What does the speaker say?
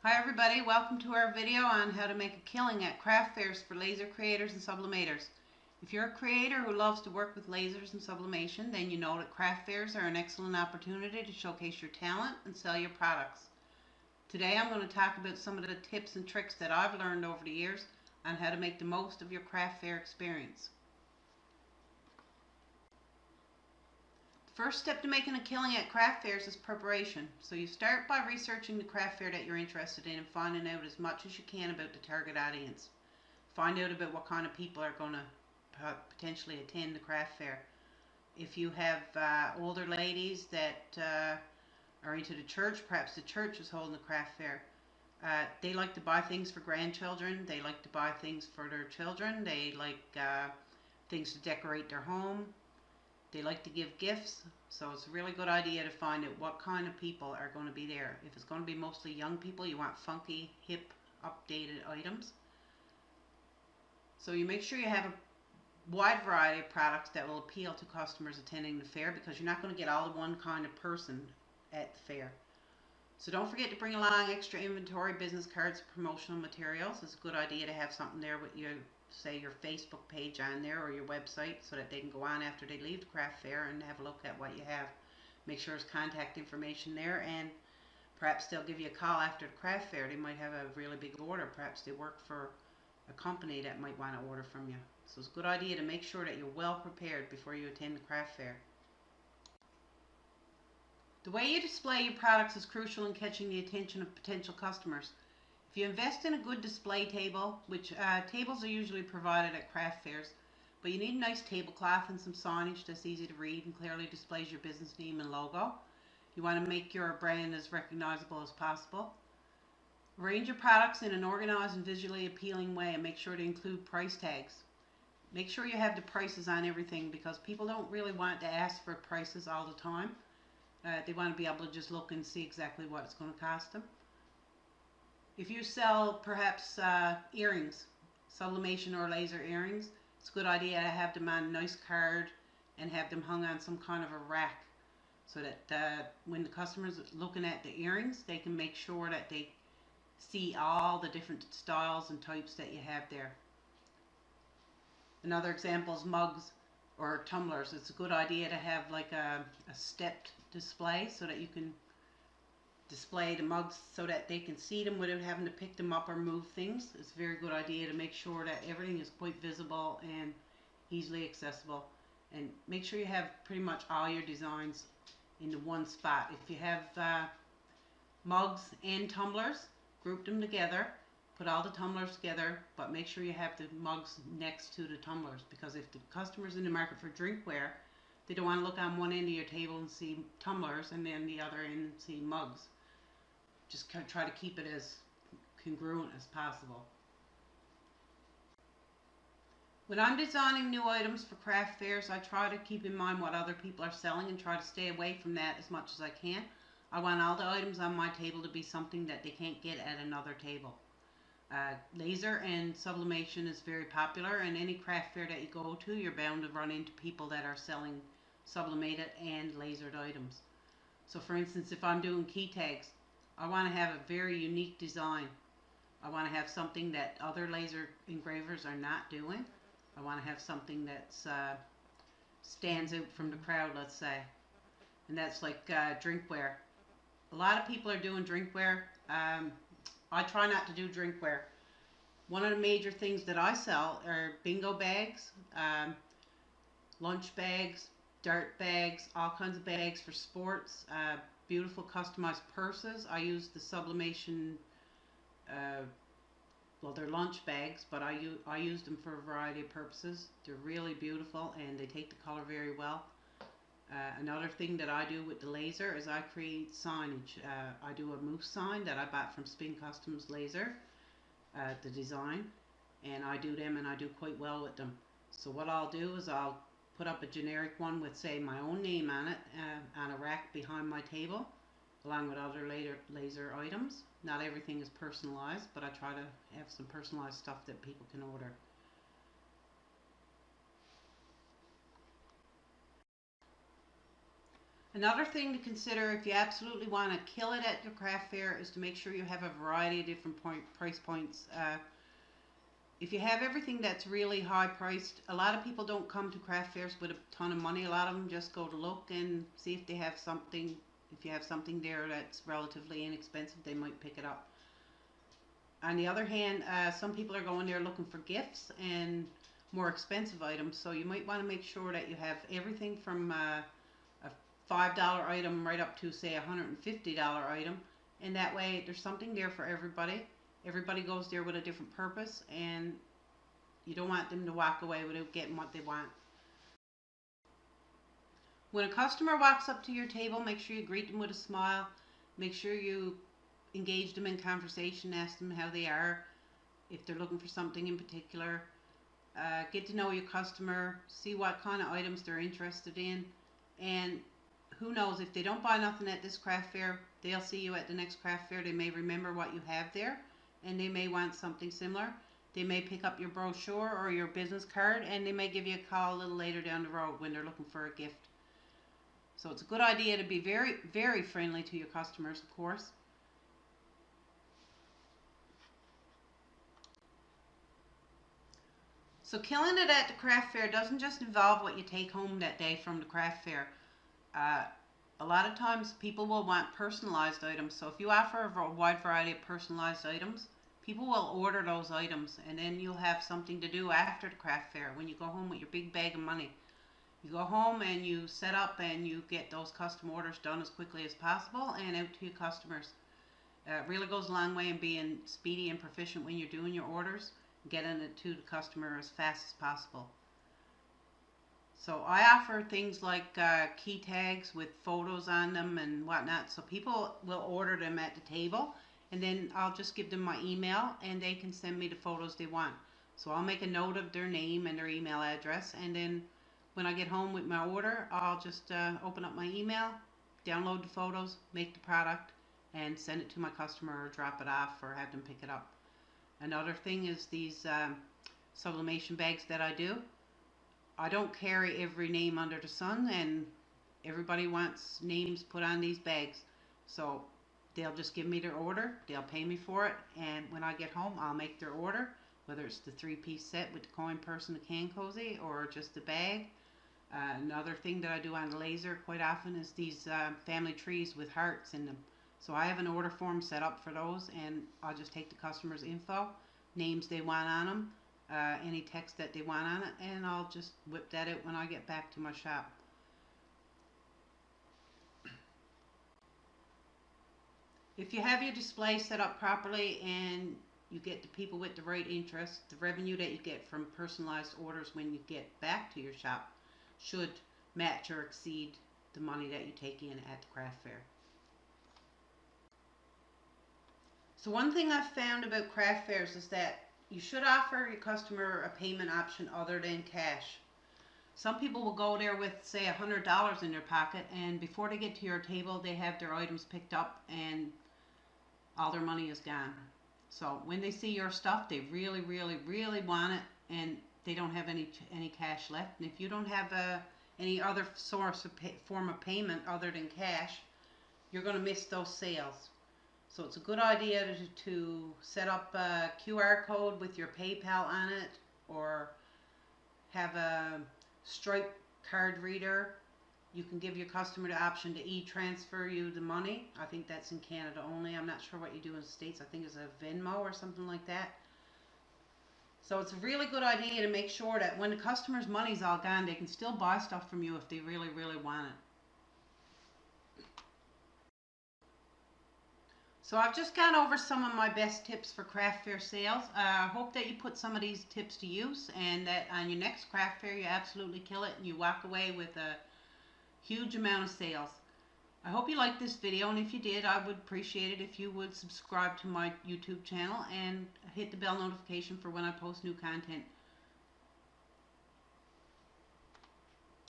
Hi everybody, welcome to our video on how to make a killing at craft fairs for laser creators and sublimators. If you're a creator who loves to work with lasers and sublimation, then you know that craft fairs are an excellent opportunity to showcase your talent and sell your products. Today I'm going to talk about some of the tips and tricks that I've learned over the years on how to make the most of your craft fair experience. First step to making a killing at craft fairs is preparation. So you start by researching the craft fair that you're interested in and finding out as much as you can about the target audience. Find out about what kind of people are going to potentially attend the craft fair. If you have older ladies that are into the church, perhaps the church is holding the craft fair. They like to buy things for grandchildren. They like to buy things for their children. They like things to decorate their home. They like to give gifts, so it's a really good idea to find out what kind of people are going to be there. If it's going to be mostly young people, you want funky, hip, updated items. So you make sure you have a wide variety of products that will appeal to customers attending the fair, because you're not going to get all one kind of person at the fair. So don't forget to bring along extra inventory, business cards, promotional materials. It's a good idea to have something there with your, say, your Facebook page on there or your website, so that they can go on after they leave the craft fair and have a look at what you have. Make sure there's contact information there, and perhaps they'll give you a call after the craft fair. They might have a really big order. Perhaps they work for a company that might want to order from you. So it's a good idea to make sure that you're well prepared before you attend the craft fair. The way you display your products is crucial in catching the attention of potential customers. If you invest in a good display table, which tables are usually provided at craft fairs, but you need a nice tablecloth and some signage that's easy to read and clearly displays your business name and logo. You want to make your brand as recognizable as possible. Arrange your products in an organized and visually appealing way, and make sure to include price tags. Make sure you have the prices on everything, because people don't really want to ask for prices all the time. They want to be able to just look and see exactly what it's going to cost them. If you sell perhaps earrings, sublimation or laser earrings, it's a good idea to have them on a nice card and have them hung on some kind of a rack, so that when the customer's looking at the earrings, they can make sure that they see all the different styles and types that you have there. Another example is mugs or tumblers. It's a good idea to have like a stepped display, so that you can display the mugs so that they can see them without having to pick them up or move things. It's a very good idea to make sure that everything is quite visible and easily accessible. And make sure you have pretty much all your designs into one spot. If you have mugs and tumblers, group them together. Put all the tumblers together, but make sure you have the mugs next to the tumblers, because if the customer's in the market for drinkware, they don't want to look on one end of your table and see tumblers and then the other end and see mugs. Just try to keep it as congruent as possible. When I'm designing new items for craft fairs, I try to keep in mind what other people are selling and try to stay away from that as much as I can. I want all the items on my table to be something that they can't get at another table. Laser and sublimation is very popular, and any craft fair that you go to, you're bound to run into people that are selling sublimated and lasered items. So for instance, if I'm doing key tags, I want to have a very unique design. I want to have something that other laser engravers are not doing. I want to have something that stands out from the crowd, let's say. And that's like drinkware. A lot of people are doing drinkware. I try not to do drinkware. One of the major things that I sell are bingo bags, lunch bags, dart bags, all kinds of bags for sports, beautiful customized purses. I use the sublimation, well, they're lunch bags, but I use them for a variety of purposes. They're really beautiful and they take the color very well. Another thing that I do with the laser is I create signage. I do a moose sign that I bought from Spin Customs Laser, the design, and I do them, and I do quite well with them. So what I'll do is I'll put up a generic one with, say, my own name on it on a rack behind my table, along with other laser items. Not everything is personalized, but I try to have some personalized stuff that people can order. Another thing to consider if you absolutely want to kill it at your craft fair is to make sure you have a variety of different price points. If you have everything that's really high priced, a lot of people don't come to craft fairs with a ton of money. A lot of them just go to look and see if they have something. If you have something there that's relatively inexpensive, they might pick it up. On the other hand, some people are going there looking for gifts and more expensive items, so you might want to make sure that you have everything from a $5 item right up to, say, a $150 item, and that way there's something there for everybody. Everybody goes there with a different purpose, and you don't want them to walk away without getting what they want. When a customer walks up to your table, make sure you greet them with a smile. Make sure you engage them in conversation, ask them how they are, if they're looking for something in particular. Get to know your customer, see what kind of items they're interested in, and who knows, if they don't buy nothing at this craft fair, they'll see you at the next craft fair. They may remember what you have there, and they may want something similar. They may pick up your brochure or your business card, and they may give you a call a little later down the road when they're looking for a gift. So it's a good idea to be very, very friendly to your customers, of course. So killing it at the craft fair doesn't just involve what you take home that day from the craft fair. A lot of times people will want personalized items. So if you offer a wide variety of personalized items, people will order those items, and then you'll have something to do after the craft fair when you go home with your big bag of money. You go home and you set up and you get those custom orders done as quickly as possible and out to your customers. It really goes a long way in being speedy and proficient when you're doing your orders, getting it to the customer as fast as possible. So I offer things like key tags with photos on them and whatnot, so people will order them at the table, and then I'll just give them my email and they can send me the photos they want. So I'll make a note of their name and their email address, and then when I get home with my order, I'll just open up my email, download the photos, make the product, and send it to my customer or drop it off or have them pick it up. Another thing is these sublimation bags that I do. I don't carry every name under the sun, and everybody wants names put on these bags. So they'll just give me their order, they'll pay me for it, and when I get home, I'll make their order, whether it's the 3-piece set with the coin purse and the can cozy, or just the bag. Another thing that I do on laser quite often is these family trees with hearts in them. So I have an order form set up for those, and I'll just take the customer's info, names they want on them, any text that they want on it, and I'll just whip that out when I get back to my shop. If you have your display set up properly and you get the people with the right interest, the revenue that you get from personalized orders when you get back to your shop should match or exceed the money that you take in at the craft fair. So one thing I've found about craft fairs is that you should offer your customer a payment option other than cash. Some people will go there with, say, $100 in their pocket, and before they get to your table, they have their items picked up and all their money is gone. So when they see your stuff, they really, really, really want it, and they don't have any cash left. And if you don't have any other source of form of payment other than cash, you're going to miss those sales. So it's a good idea to set up a QR code with your PayPal on it, or have a Stripe card reader. You can give your customer the option to e-transfer you the money. I think that's in Canada only. I'm not sure what you do in the States. I think it's a Venmo or something like that. So it's a really good idea to make sure that when the customer's money's all gone, they can still buy stuff from you if they really, really want it. So I've just gone over some of my best tips for craft fair sales. I hope that you put some of these tips to use, and that on your next craft fair you absolutely kill it and you walk away with a huge amount of sales. I hope you liked this video, and if you did, I would appreciate it if you would subscribe to my YouTube channel and hit the bell notification for when I post new content.